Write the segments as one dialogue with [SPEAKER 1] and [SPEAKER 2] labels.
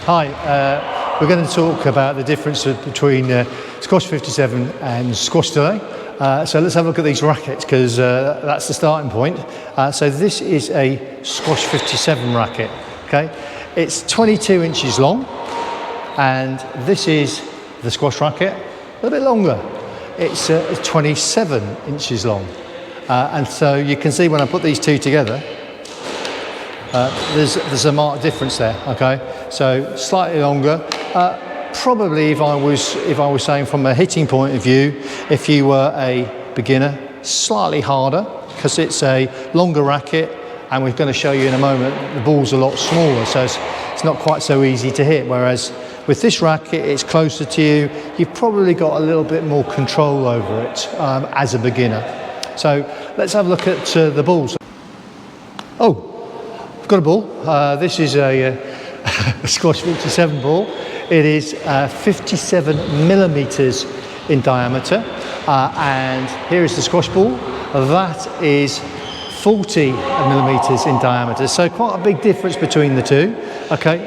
[SPEAKER 1] Hi, we're going to talk about the difference between Squash 57 and Squash today. So let's have a look at these rackets because that's the starting point. So this is a Squash 57 racket, okay? It's 22 inches long, and this is the squash racket, a little bit longer. It's 27 inches long. And so you can see when I put these two together, there's a marked difference there, okay? So slightly longer. Probably if I was saying from a hitting point of view, if you were a beginner, slightly harder because it's a longer racket, and we're going to show you in a moment the ball's a lot smaller, so it's not quite so easy to hit. Whereas with this racket, it's closer to you. You've probably got a little bit more control over it as a beginner. So let's have a look at the balls. Oh, I've got a ball. This is a Squash 57 ball. It is 57 millimeters in diameter, and here is the squash ball. That is 40 millimeters in diameter. So quite a big difference between the two. Okay,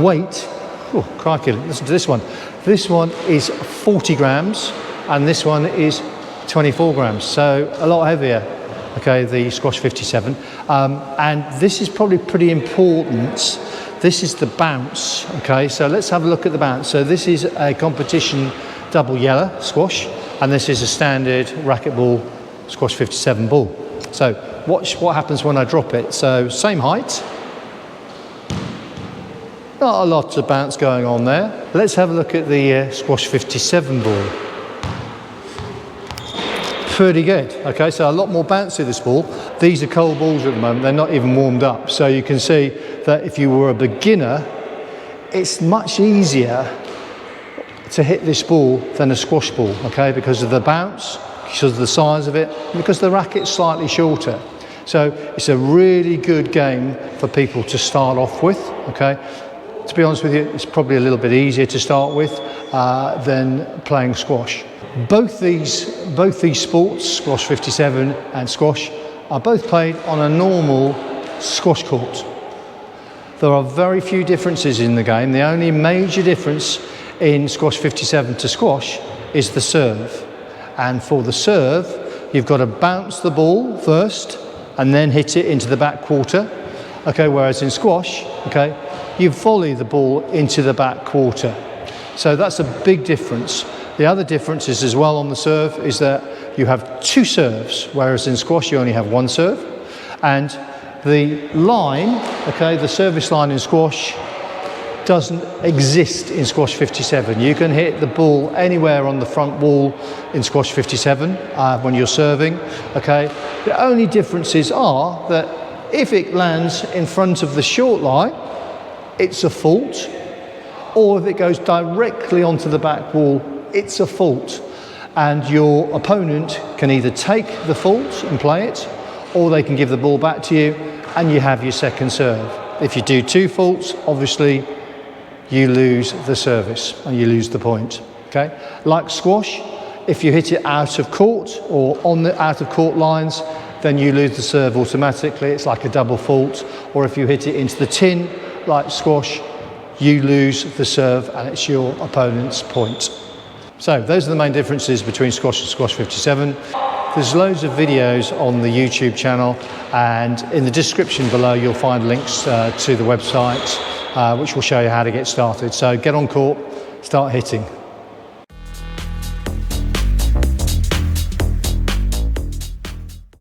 [SPEAKER 1] weight. Oh, crikey! Listen to this one. This one is 40 grams, and this one is 24 grams. So a lot heavier. Okay, the Squash 57, and this is probably pretty important. This is the bounce, okay? So let's have a look at the bounce. So this is a competition double yellow squash, and this is a standard racquetball Squash 57 ball. So watch what happens when I drop it. So same height. Not a lot of bounce going on there. Let's have a look at the Squash 57 ball. Pretty good. Okay, so a lot more bounce to this ball. These are cold balls at the moment, they're not even warmed up. So you can see that if you were a beginner, it's much easier to hit this ball than a squash ball, okay, because of the bounce, because of the size of it, because the racket's slightly shorter. So it's a really good game for people to start off with, okay. To be honest with you, it's probably a little bit easier to start with than playing squash. Both these sports, Squash 57 and squash, are both played on a normal squash court. There are very few differences in the game. The only major difference in Squash 57 to squash is the serve. And for the serve, you've got to bounce the ball first and then hit it into the back quarter. Okay, whereas in squash, okay, you volley the ball into the back quarter. So that's a big difference. The other difference is as well on the serve is that you have two serves, whereas in squash you only have one serve. And the line, okay, the service line in squash doesn't exist in Squash 57. You can hit the ball anywhere on the front wall in Squash 57 when you're serving, okay. The only differences are that if it lands in front of the short line, it's a fault, or if it goes directly onto the back wall, it's a fault, and your opponent can either take the fault and play it, or they can give the ball back to you and you have your second serve. If you do two faults, obviously you lose the service and you lose the point, okay? Like squash, if you hit it out of court or on the out of court lines, then you lose the serve automatically. It's like a double fault. Or if you hit it into the tin, like squash, you lose the serve and it's your opponent's point. So those are the main differences between squash and Squash 57. There's loads of videos on the YouTube channel, and in the description below you'll find links to the website which will show you how to get started. So get on court, start hitting.